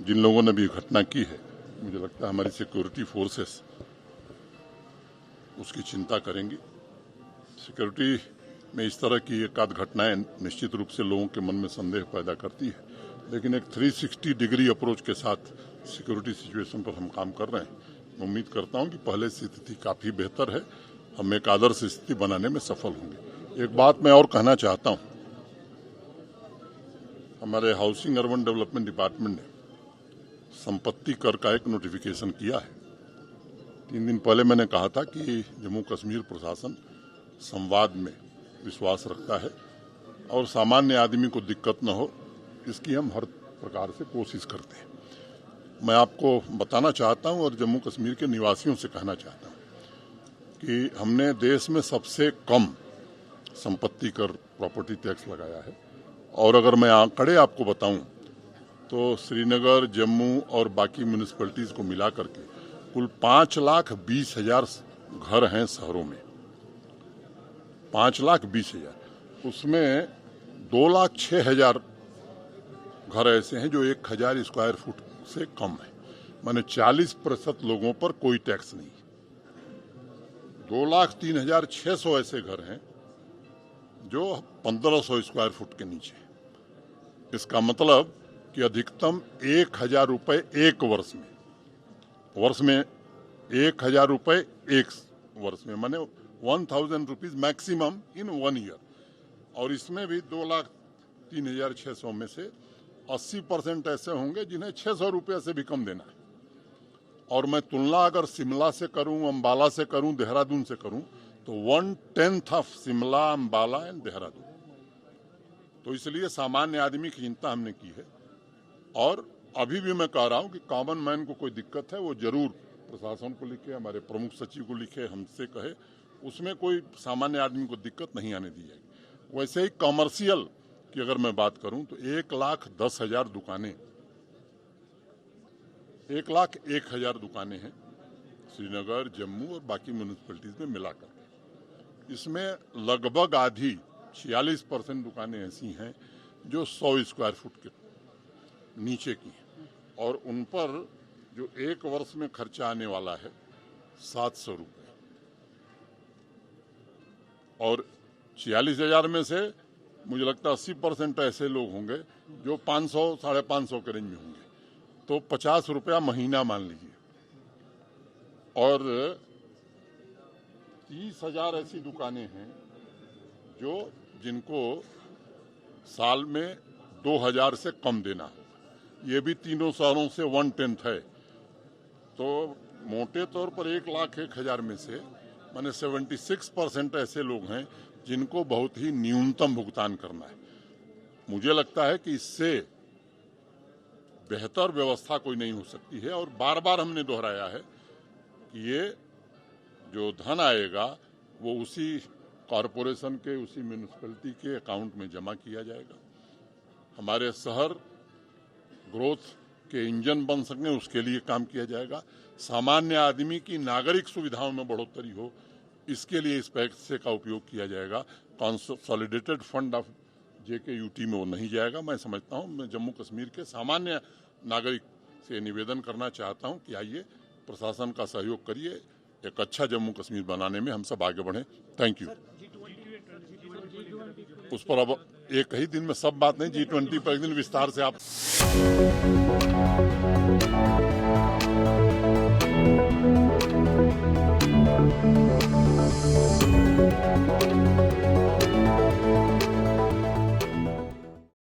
जिन लोगों ने भी घटना की है, मुझे लगता है हमारी सिक्योरिटी फोर्सेस उसकी चिंता करेंगी। सिक्योरिटी में इस तरह की एक आध घटनाएं निश्चित रूप से लोगों के मन में संदेह पैदा करती है, लेकिन एक 360 डिग्री अप्रोच के साथ सिक्योरिटी सिचुएशन पर हम काम कर रहे हैं। मैं उम्मीद करता हूं कि पहले से स्थिति काफी बेहतर है, हम एक आदर्श स्थिति बनाने में सफल होंगे। एक बात मैं और कहना चाहता हूं, हमारे हाउसिंग अर्बन डेवलपमेंट डिपार्टमेंट ने संपत्ति कर का एक नोटिफिकेशन किया है। 3 दिन पहले मैंने कहा था कि जम्मू कश्मीर प्रशासन संवाद में विश्वास रखता है और सामान्य आदमी को दिक्कत न हो, इसकी हम हर प्रकार से कोशिश करते हैं। मैं आपको बताना चाहता हूं और जम्मू कश्मीर के निवासियों से कहना चाहता हूं कि हमने देश में सबसे कम संपत्ति कर प्रॉपर्टी टैक्स लगाया है। और अगर मैं आंकड़े आपको बताऊं तो श्रीनगर, जम्मू और बाकी म्यूनिसिपैलिटीज को मिला करके कुल 5,20,000 घर हैं शहरों में। 5,20,000, उसमें 2,06,000 घर ऐसे हैं जो 1,000 स्क्वायर फुट से कम है, माने 40% लोगों पर कोई टैक्स नहीं। 2,03,600 ऐसे घर हैं जो 1,500 स्क्वायर फुट के नीचे। इसका मतलब कि अधिकतम 1,000 रुपए एक वर्ष में 1,000 रुपए एक वर्ष में, माने 1,000 रुपीज मैक्सिमम इन 1 ईयर। और इसमें भी 2,03,600 में से 80% ऐसे होंगे जिन्हें 600 रुपये से भी कम देना है। और मैं तुलना अगर शिमला से करूं, अंबाला से करूं, देहरादून से करूं तो 1/10 ऑफ शिमला, अंबाला एंड देहरादून। तो इसलिए सामान्य आदमी की चिंता हमने की है। और अभी भी मैं कह रहा हूं कि कॉमन मैन को कोई दिक्कत है वो जरूर प्रशासन को लिखे, हमारे प्रमुख सचिव को लिखे, हमसे कहे, उसमें कोई सामान्य आदमी को दिक्कत नहीं आने दी जाएगी। वैसे ही कमर्शियल की अगर मैं बात करूं तो 1,10,000 दुकानें, 1,01,000 दुकानें हैं श्रीनगर, जम्मू और बाकी म्यूनिसिपैलिटीज में मिलाकर। इसमें लगभग आधी 46% दुकानें ऐसी हैं जो 100 स्क्वायर फुट के नीचे की हैं और उन पर जो एक वर्ष में खर्चा आने वाला है 700 रुपये। और 46,000 में से मुझे लगता है 80% ऐसे लोग होंगे जो 500, 550 के रेंज में होंगे, तो 50 रुपया महीना मान लीजिए। और 30,000 ऐसी दुकानें हैं जो जिनको साल में 2,000 से कम देना होगा। ये भी तीनों शहरों से 1/10 है। तो मोटे तौर पर 1,01,000 में से माने 76% ऐसे लोग हैं जिनको बहुत ही न्यूनतम भुगतान करना है। मुझे लगता है कि इससे बेहतर व्यवस्था कोई नहीं हो सकती है। और बार बार हमने दोहराया है कि ये जो धन आएगा वो उसी कॉरपोरेशन के, उसी म्यूनिसिपैलिटी के अकाउंट में जमा किया जाएगा। हमारे शहर ग्रोथ के इंजन बन सकें उसके लिए काम किया जाएगा। सामान्य आदमी की नागरिक सुविधाओं में बढ़ोतरी हो इसके लिए इस पैसे का उपयोग किया जाएगा। कंसोलिडेटेड फंड ऑफ JKUT में वो नहीं जाएगा। मैं समझता हूँ, मैं जम्मू कश्मीर के सामान्य नागरिक से निवेदन करना चाहता हूँ कि आइए प्रशासन का सहयोग करिए, एक अच्छा जम्मू कश्मीर बनाने में हम सब आगे बढ़ें। Thank you. उस पर अब एक ही दिन में सब बात नहीं, G20 पर एक दिन विस्तार से आप